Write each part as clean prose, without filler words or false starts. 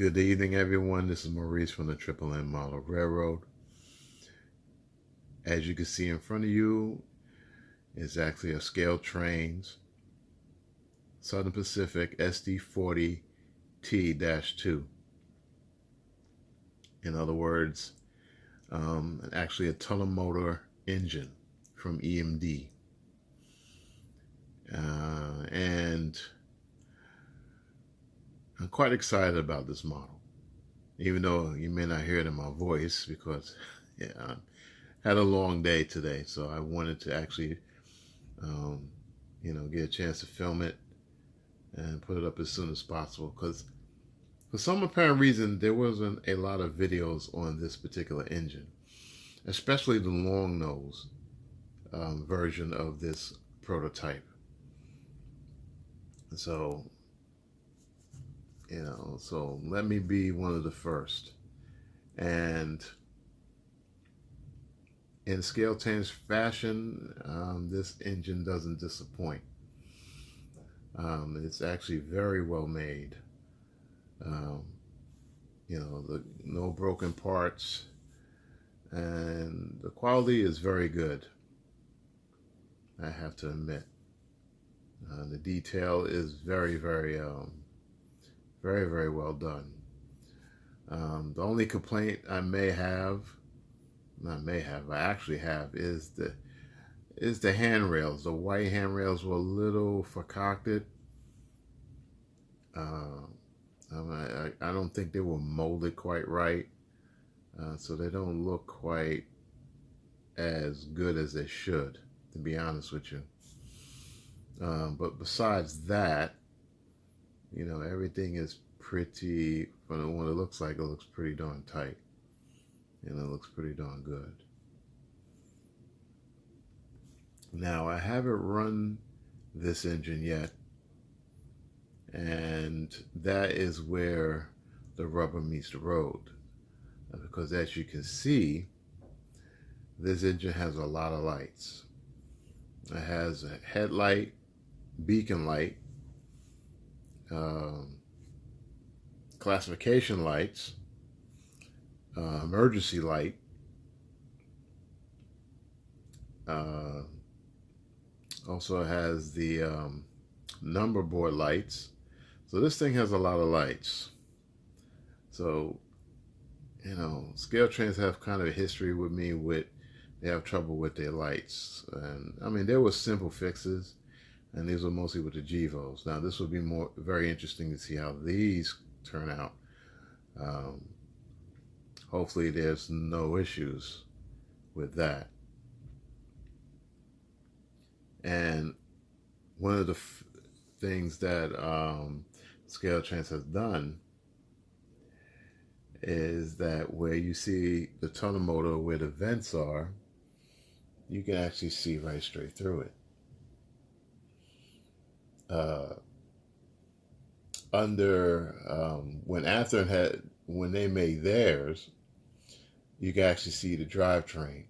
Good evening, everyone. This is Maurice from the Triple M Model Railroad. As you can see in front of you is actually a ScaleTrains Southern Pacific SD40T-2. In other words, actually a tunnel motor engine from EMD. And I'm quite excited about this model, even though you may not hear it in my voice because I had a long day today. So I wanted to actually, get a chance to film it and put it up as soon as possible, because for some apparent reason there wasn't a lot of videos on this particular engine, especially the long nose version of this prototype. So so let me be one of the first. And in ScaleTrains fashion, this engine doesn't disappoint. It's actually very well made. No broken parts, and the quality is very good, I have to admit. The detail is very, very well done. The only complaint I actually have is the handrails. The white handrails were a little concocted. I don't think they were molded quite right, so they don't look quite as good as they should, to be honest with you. But besides that, everything is pretty, from what it looks like, it looks pretty darn tight. And it looks pretty darn good. Now, I haven't run this engine yet, and that is where the rubber meets the road. Because as you can see, this engine has a lot of lights. It has a headlight, beacon light, classification lights, emergency light, also has the number board lights. So this thing has a lot of lights. So, ScaleTrains have kind of a history with me they have trouble with their lights. And I mean, there were simple fixes, and these were mostly with the GEVOs. Now this would be very interesting to see how these turn out. Hopefully there's no issues with that. And one of the things that ScaleTrains has done is that where you see the tunnel motor, where the vents are, you can actually see right straight through it. When they made theirs, you can actually see the drivetrain,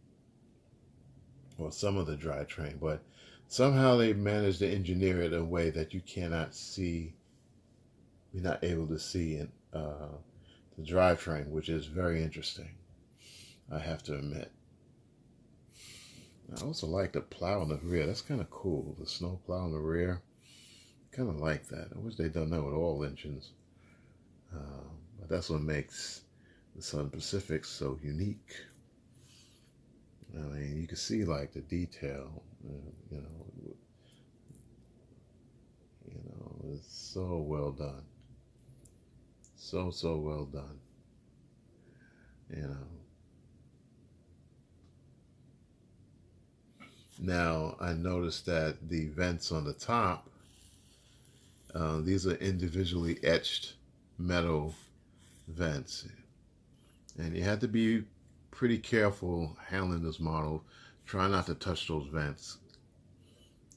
or some of the drivetrain, but somehow they managed to engineer it in a way that you cannot see, you're not able to see the drivetrain, which is very interesting, I have to admit. I also like the plow in the rear. That's kind of cool, the snow plow in the rear. Kind of like that. I wish they'd done that with all engines. But that's what makes the Southern Pacific so unique. I mean, you can see like the detail, it's so well done. So well done. Now, I noticed that the vents on the top, these are individually etched metal vents. And you have to be pretty careful handling this model. Try not to touch those vents,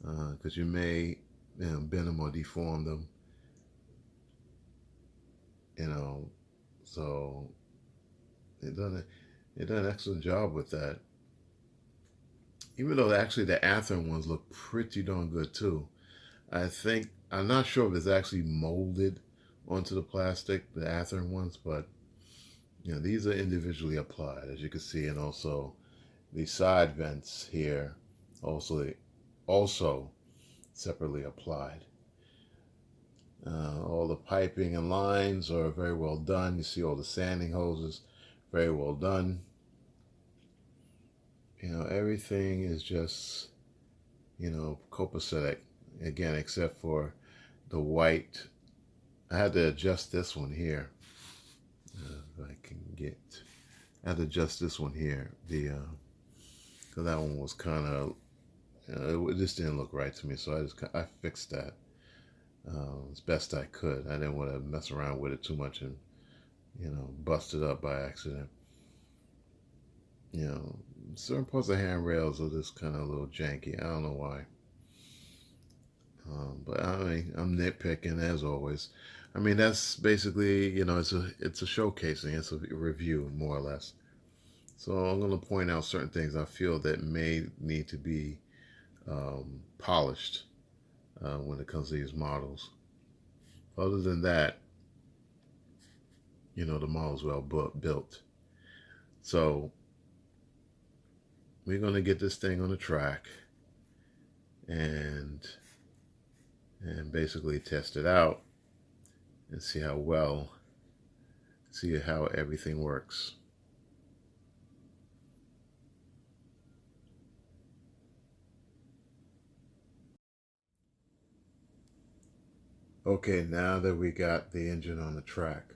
because you may bend them or deform them. So it done an excellent job with that. Even though actually the Athearn ones look pretty darn good too. I'm not sure if it's actually molded onto the plastic, the Athearn ones, but these are individually applied, as you can see, and also the side vents here also separately applied. All the piping and lines are very well done. You see all the sanding hoses, very well done. Everything is just, copacetic, again, except for the white. I had to adjust this one here. If I can get, I had to adjust this one here. Because that one was kind of, it just didn't look right to me. So I fixed that as best I could. I didn't want to mess around with it too much and, bust it up by accident. Certain parts of handrails are just kind of a little janky. I don't know why. But I mean, I'm nitpicking as always. I mean, that's basically, it's a showcasing. It's a review, more or less. So I'm going to point out certain things I feel that may need to be polished when it comes to these models. Other than that, the model's well built. So we're going to get this thing on the track and basically test it out and see how everything works. Okay, now that we got the engine on the track,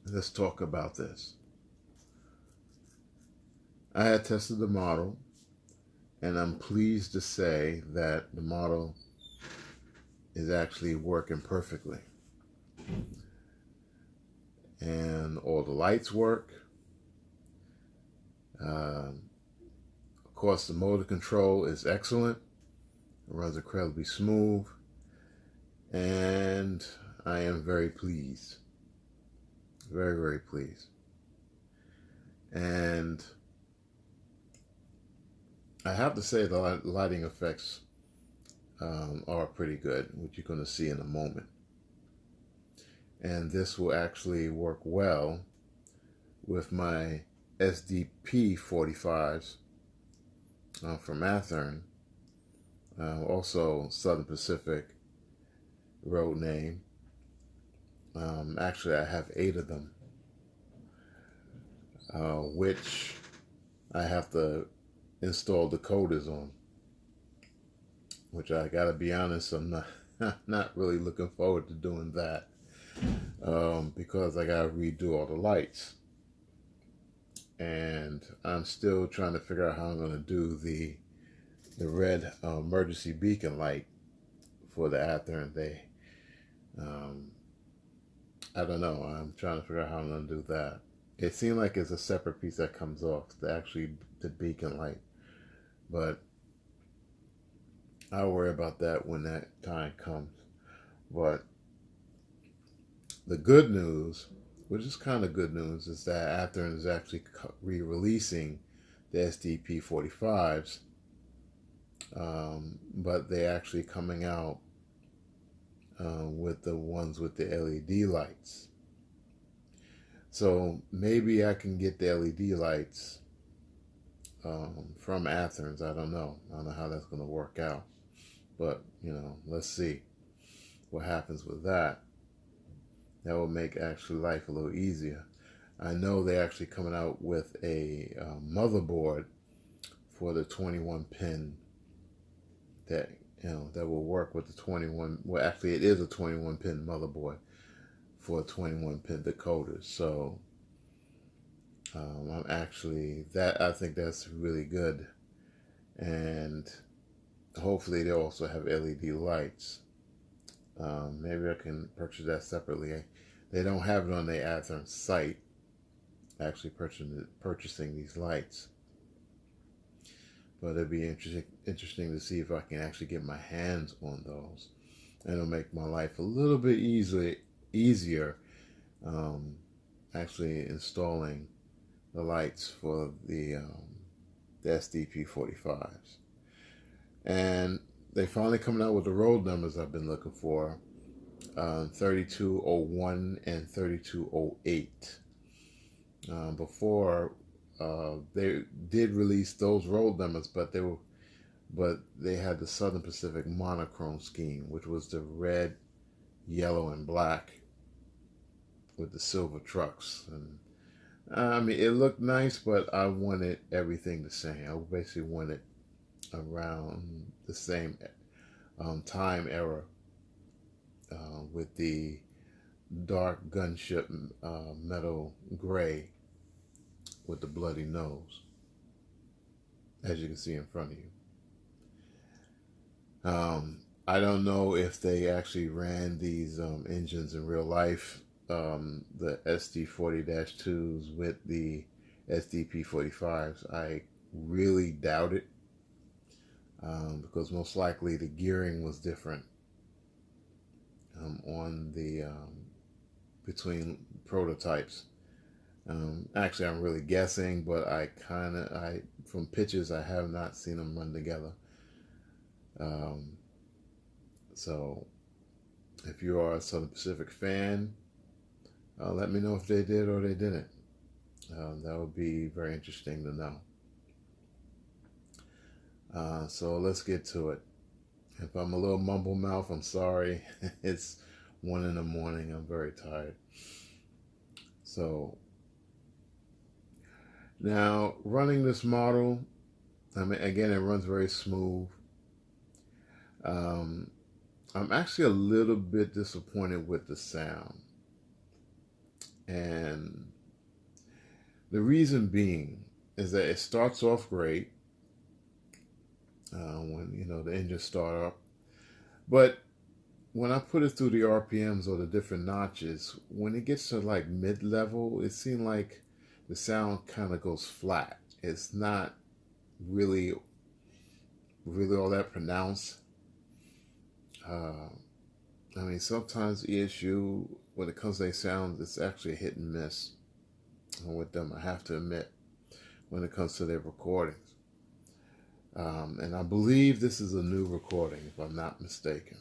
let's talk about this. I had tested the model, and I'm pleased to say that the model is actually working perfectly. And all the lights work. Of course, the motor control is excellent. It runs incredibly smooth. And I am very pleased. Very, very pleased. And I have to say the lighting effects are pretty good, which you're going to see in a moment. And this will actually work well with my SD40T-2 from Athearn, also Southern Pacific road name. Actually, I have 8 of them, which I have to install decoders on, which I gotta be honest, I'm not really looking forward to doing that, because I gotta redo all the lights, and I'm still trying to figure out how I'm gonna do the red emergency beacon light for the Athearn. I don't know. I'm trying to figure out how I'm gonna do that. It seemed like it's a separate piece that comes off, the beacon light. But I'll worry about that when that time comes. But the good news, which is kind of good news, is that Athearn is actually re-releasing the SD40T-2s, but they're actually coming out with the ones with the LED lights. So maybe I can get the LED lights from Athearn. I don't know how that's going to work out, but let's see what happens with that. That will make actually life a little easier. I know they're actually coming out with a motherboard for the 21 pin that that will work with the 21. Well, actually, it is a 21 pin motherboard for a 21 pin decoder. So I think that's really good, and hopefully they also have LED lights. Maybe I can purchase that separately. They don't have it on the Athearn site, actually purchasing these lights. But it'd be interesting to see if I can actually get my hands on those. And it'll make my life a little bit easier actually installing the lights for the SD40T-2s. And they finally coming out with the road numbers I've been looking for. 3201 and 3208. Before they did release those road numbers, but they had the Southern Pacific monochrome scheme, which was the red, yellow, and black with the silver trucks. And I mean, it looked nice, but I wanted everything the same. I basically wanted around the same time era with the dark gunship metal gray with the bloody nose, as you can see in front of you. I don't know if they actually ran these engines in real life, the SD40-2s with the SDP45s. I really doubt it, because most likely the gearing was different on the between prototypes. Actually, I'm really guessing, but from pictures I have not seen them run together. So if you are a Southern Pacific fan, let me know if they did or they didn't. That would be very interesting to know. So let's get to it. If I'm a little mumble mouth, I'm sorry. It's 1 in the morning. I'm very tired. So now running this model, I mean, again, it runs very smooth. I'm actually a little bit disappointed with the sound. And the reason being is that it starts off great when the engine start up. But when I put it through the RPMs or the different notches, when it gets to like mid-level, it seems like the sound kind of goes flat. It's not really all that pronounced. I mean, sometimes ESU, when it comes to their sounds, it's actually a hit and miss with them, I have to admit, when it comes to their recordings. And I believe this is a new recording, if I'm not mistaken.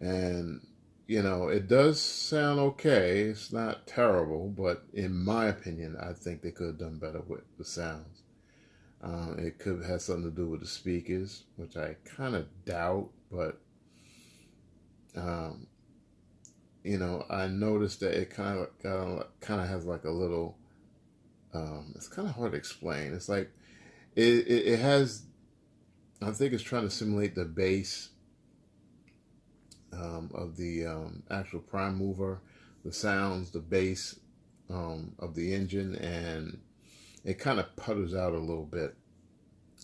And, it does sound okay. It's not terrible, but in my opinion, I think they could have done better with the sounds. It could have something to do with the speakers, which I kind of doubt, but I noticed that it kind of has like a little. It's kind of hard to explain. It's like it has. I think it's trying to simulate the bass of the actual prime mover, the sounds, the bass of the engine, and it kind of putters out a little bit.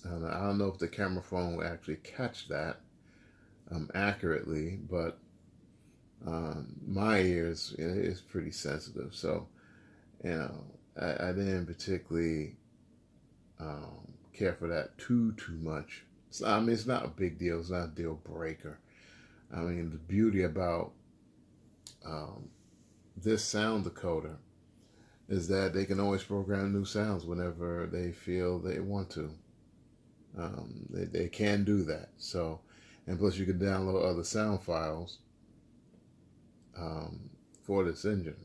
And I don't know if the camera phone will actually catch that accurately, but my ears is pretty sensitive, so I didn't particularly care for that too much. So, I mean, it's not a big deal. It's not a deal breaker. I mean, the beauty about this sound decoder is that they can always program new sounds whenever they feel they want to. They can do that. So, and plus you can download other sound files for this engine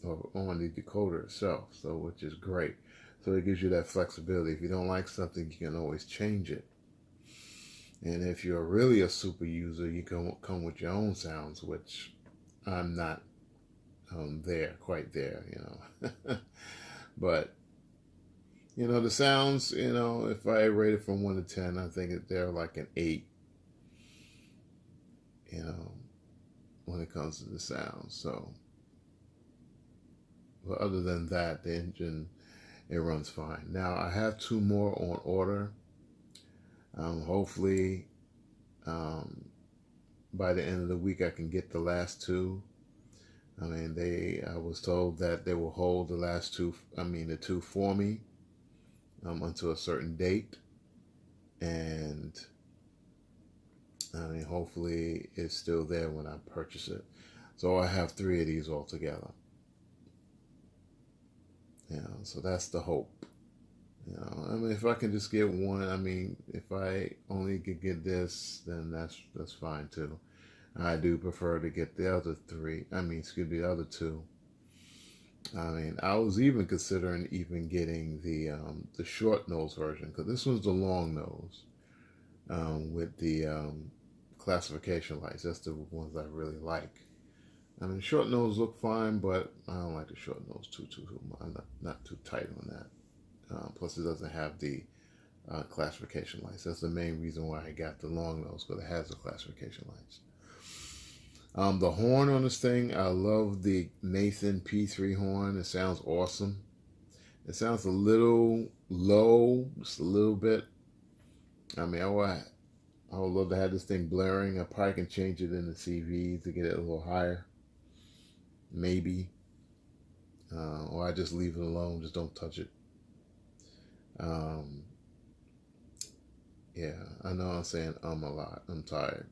or on the decoder itself, so which is great. So it gives you that flexibility. If you don't like something, you can always change it. And if you're really a super user, you can come with your own sounds, which I'm not quite there. But the sounds, if I rate it from 1 to 10, I think they're like an 8. When it comes to the sound. So, but other than that, the engine, it runs fine. Now I have 2 more on order. Hopefully, by the end of the week, I can get the last 2. I mean, I was told that they will hold the last 2. The 2 for me until a certain date, and I mean, hopefully it's still there when I purchase it. So I have 3 of these altogether. So that's the hope. I mean, if I can just get one, I mean, if I only could get this, then that's fine too. I do prefer to get the other three. I mean, excuse me, the other two. I mean, I was even considering even getting the short nose version, because this one's the long nose with the classification lights. That's the ones I really like. I mean, short nose look fine, but I don't like the short nose too. I'm not too tight on that. Plus, it doesn't have the classification lights. That's the main reason why I got the long nose, because it has the classification lights. The horn on this thing, I love the Nathan P3 horn. It sounds awesome. It sounds a little low, just a little bit. I mean, I would love to have this thing blaring. I probably can change it in the CV to get it a little higher. Maybe. Or I just leave it alone, just don't touch it. Yeah, I know I'm saying a lot. I'm tired.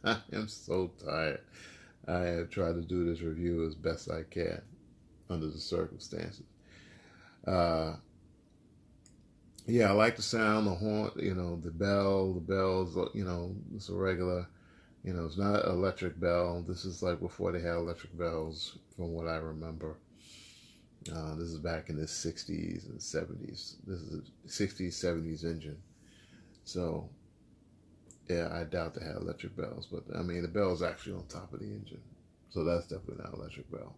I am so tired. I have tried to do this review as best I can under the circumstances. Yeah, I like the sound, the horn, the bells, it's a regular, it's not an electric bell. This is like before they had electric bells, from what I remember. This is back in the 60s and 70s. This is a 60s, 70s engine. So, yeah, I doubt they had electric bells, but I mean, the bell is actually on top of the engine. So that's definitely not an electric bell.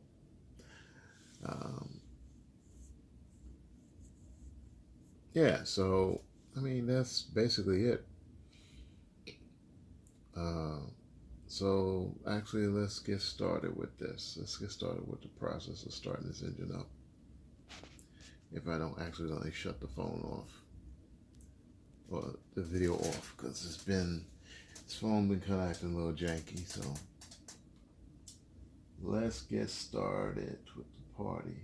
Yeah, so, I mean, that's basically it. So, actually, let's get started with this. Let's get started with the process of starting this engine up. If I don't accidentally shut the phone off. Or the video off, because this phone been kind of acting a little janky. So let's get started with the party.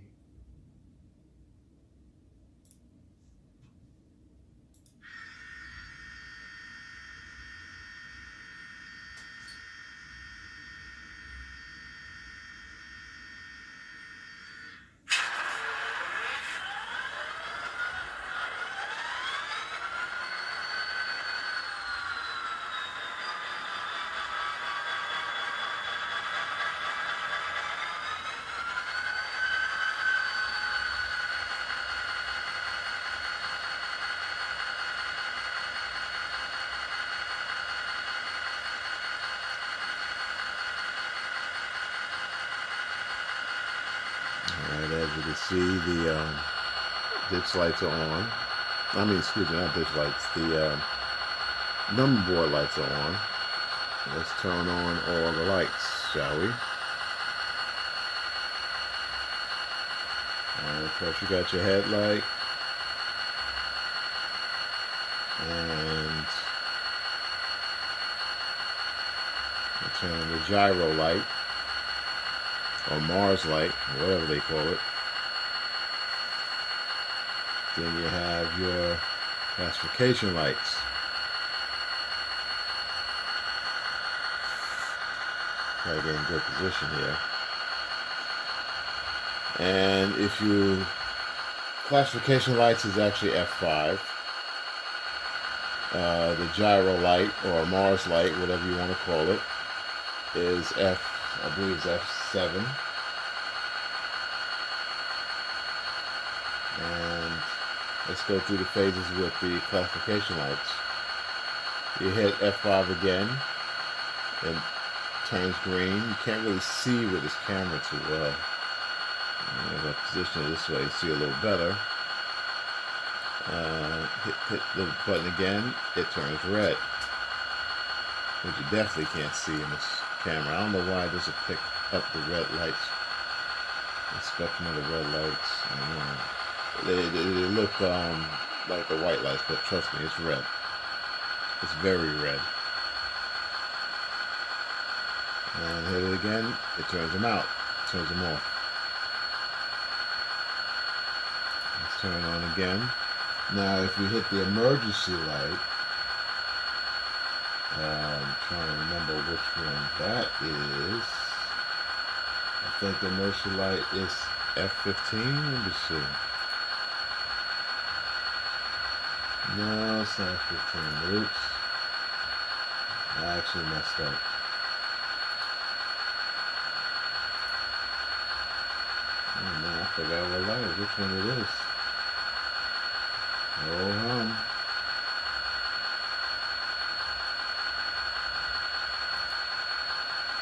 Alright, as you can see, the ditch lights are on. I mean, excuse me, not ditch lights. The number board lights are on. Let's turn on all the lights, shall we? Alright, first you got your headlight. And we'll turn on the gyro light. Or Mars light, whatever they call it. Then you have your classification lights. Try to get in good position here. And if you, classification lights is actually F5. The gyro light or Mars light, whatever you want to call it, is I believe it's F7. And let's go through the phases with the classification lights. You hit F5 again, it turns green. You can't really see with this camera too well. If I position it this way, you see a little better. Hit the button again, it turns red, which you definitely can't see in this camera. I don't know why it doesn't pick up the red lights, the spectrum of the red lights. They look like the white lights, but trust me, it's red. It's very red. And hit it again, it turns them out, turns them off. Let's turn it on again. Now, if you hit the emergency light, I'm trying to remember which one that is. I think the emergency light is F15. Let me see. No, it's not F15. Oops. I actually messed up. which one it is. Hold on.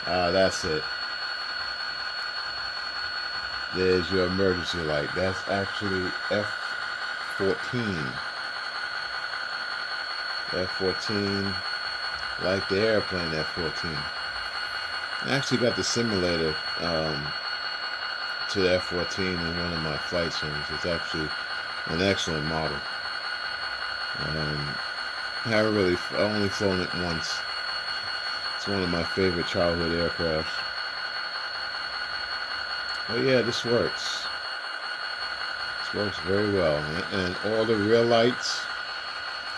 That's it. There's your emergency light. That's actually F14. F14, like the airplane F14. I actually got the simulator to the F14 in one of my flight sims. It's actually an excellent model. I haven't really, only flown it once. It's one of my favorite childhood aircrafts. Oh yeah, this works. This works very well, and all the rear lights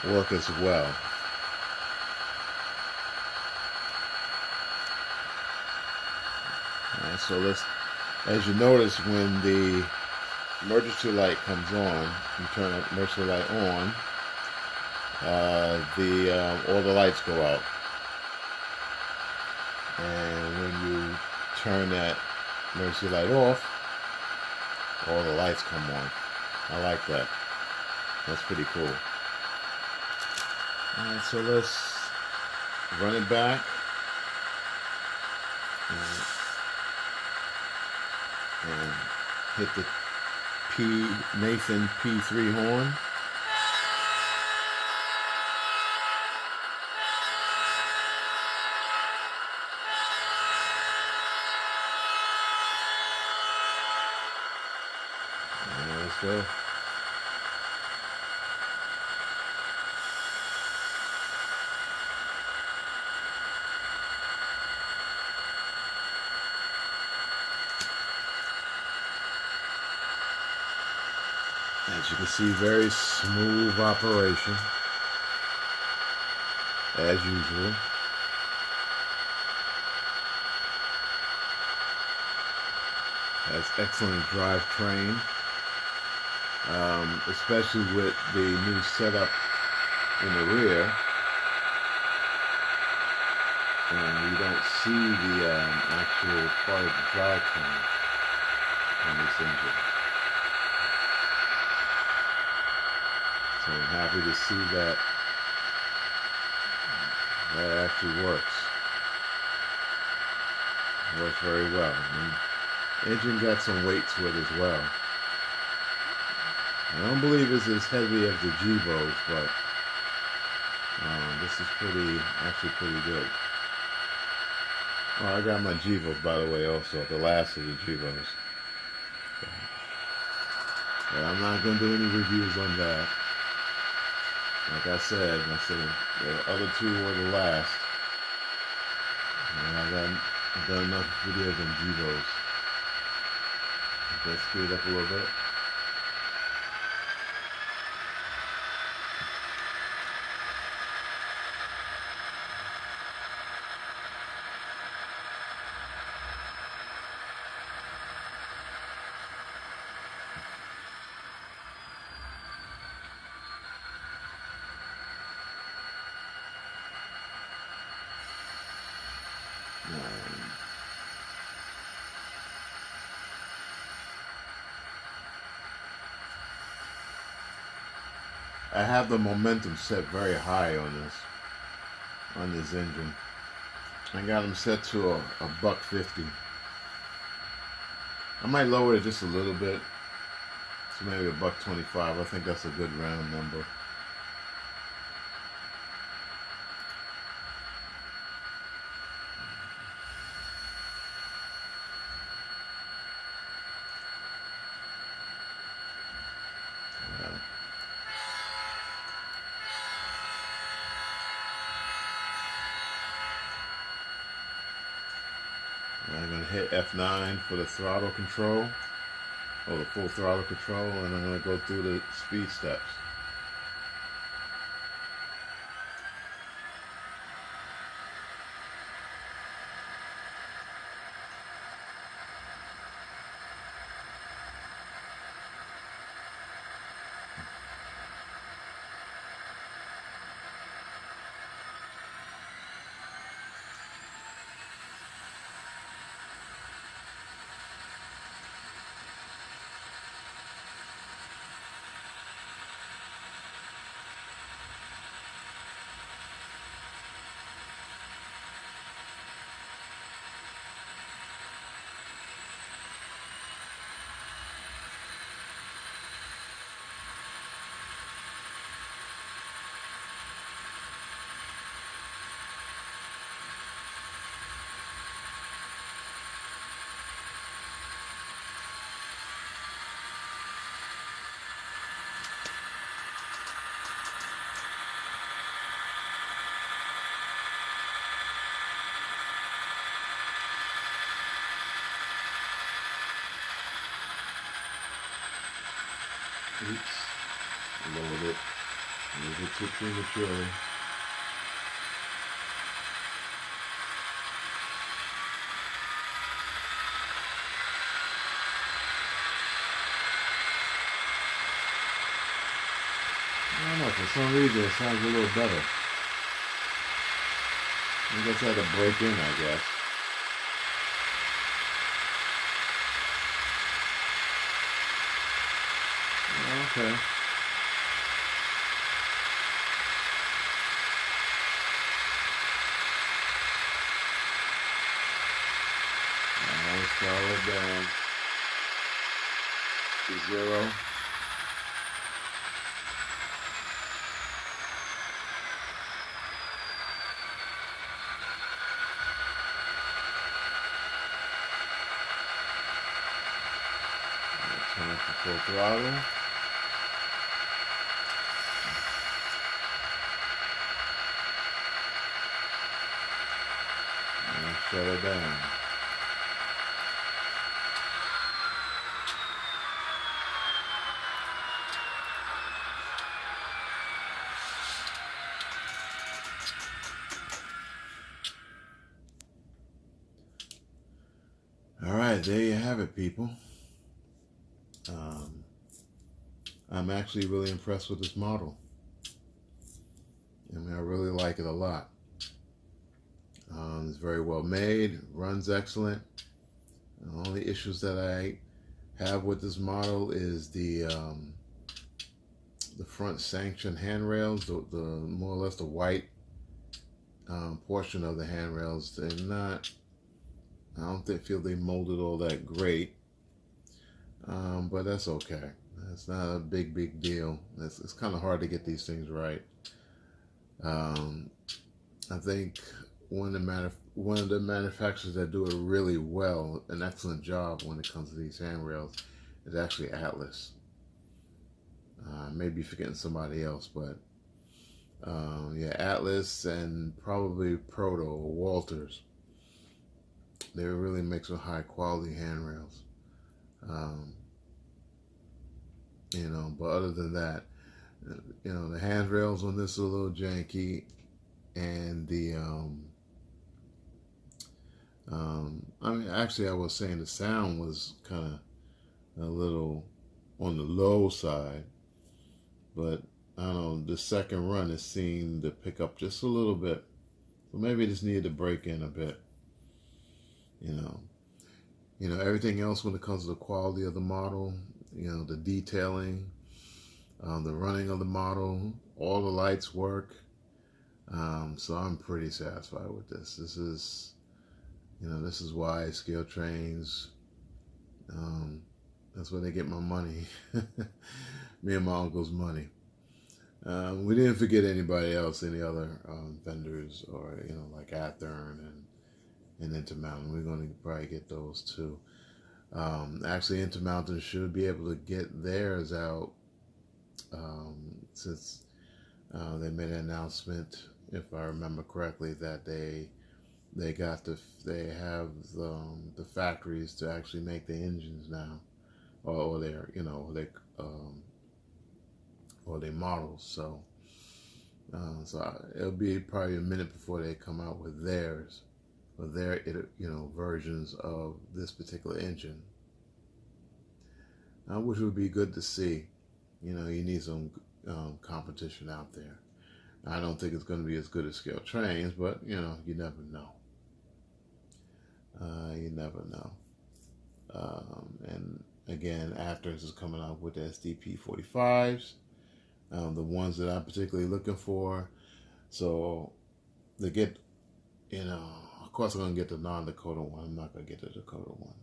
work as well. Alright, so let's, as you notice, when the emergency light comes on, you turn the emergency light on, all the lights go out. And when you turn that emergency light off, all the lights come on. I like that. That's pretty cool. Alright, so let's run it back. And hit the Nathan P3 horn. And let's go. As you can see, very smooth operation, as usual. Has excellent drivetrain, especially with the new setup in the rear. And you don't see the actual part of the drivetrain on this engine. So I'm happy to see that that actually works. It works very well. And the engine got some weight to it as well. I don't believe it's as heavy as the Gevos, but this is actually pretty good. Oh, I got my Gevos, by the way, also, the last of the Gevos. But I'm not going to do any reviews on that. Like I said, the other two were the last. And I've done enough videos on Gevos. Let's speed up a little bit. I have the momentum set very high on this engine. I got them set to a $150. I might lower it just a little bit to maybe $125. I think that's a good round number. I'm going to hit F9 for the throttle control, or the full throttle control, and I'm going to go through the speed steps. Oops. Lowered it. A little bit too prematurely. I don't know, for some reason it sounds a little better. I guess I had to break in, I guess. Okay. Let's scroll it down to 0. Turn up the full throttle. And shut it down. All right, there you have it, people. I'm actually really impressed with this model. I mean, I really like it a lot. It's very well made, runs excellent. The only issues that I have with this model is the front sanction handrails, the more or less the white portion of the handrails. They're not, I don't feel they molded all that great, but that's okay. It's not a big deal. It's kind of hard to get these things right. I think one of the manufacturers that do it really well, an excellent job when it comes to these handrails, is actually Atlas. Maybe forgetting somebody else, but yeah, Atlas and probably Proto or Walters. They really make some high quality handrails. But other than that, the handrails on this are a little janky, and I mean, actually, I was saying the sound was kind of a little on the low side, but I don't know, the second run it seemed to pick up just a little bit, so maybe it just needed to break in a bit. Everything else when it comes to the quality of the model, the detailing, the running of the model, all the lights work. So I'm pretty satisfied with this. This is why ScaleTrains, that's where they get my money. Me and my uncle's money. We didn't forget anybody else, any other vendors, or like Athearn and Intermountain. We're going to probably get those too. Actually, Intermountain should be able to get theirs out since they made an announcement, if I remember correctly, that they have the factories to actually make the engines now, or their or their models. So it'll be probably a minute before they come out with theirs, or their versions of this particular engine, which would be good to see. You need some competition out there. I don't think it's going to be as good as ScaleTrains, but you never know. You never know. And again, Athearn is coming out with the SD40T-2s, the ones that I'm particularly looking for. So they get, of course I'm going to get the non-Dakota one. I'm not going to get the Dakota one.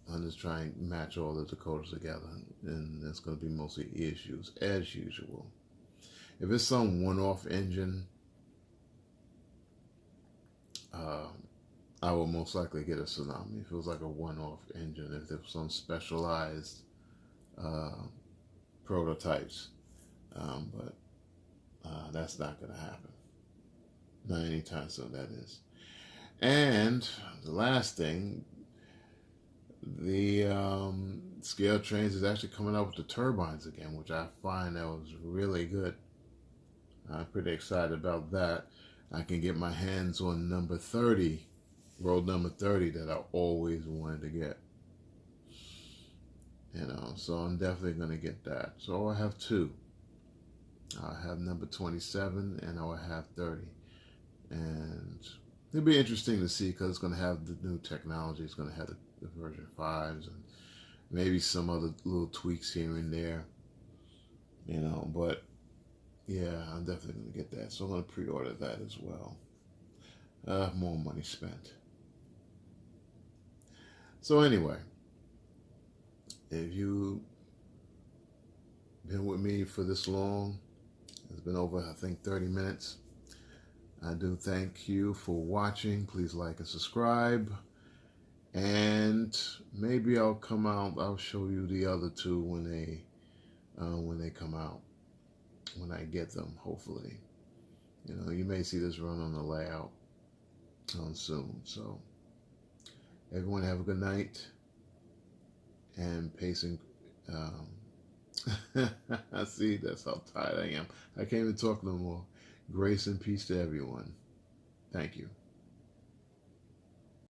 I'm just trying to match all the Dakotas together, and it's going to be mostly issues as usual. If it's some one-off engine, I will most likely get a Tsunami. If it was like a one-off engine, if there was some specialized prototypes, but that's not going to happen. Not anytime soon, that is. And the last thing, The ScaleTrains is actually coming out with the turbines again, which I find that was really good. I'm pretty excited about that. I can get my hands on number 30, road number 30 that I always wanted to get. So I'm definitely going to get that. So I have two. I have number 27 and I will have 30. And it'll be interesting to see because it's going to have the new technology. It's going to have the version 5s and maybe some other little tweaks here and there. But yeah, I'm definitely going to get that. So I'm going to pre-order that as well. More money spent. So anyway, if you've been with me for this long, it's been over, I think, 30 minutes. I do thank you for watching. Please like and subscribe. And maybe I'll come out, I'll show you the other two when they come out, when I get them, hopefully. You may see this run on the layout soon. So everyone have a good night and pacing. I see, that's how tired I am. I can't even talk no more. Grace and peace to everyone. Thank you.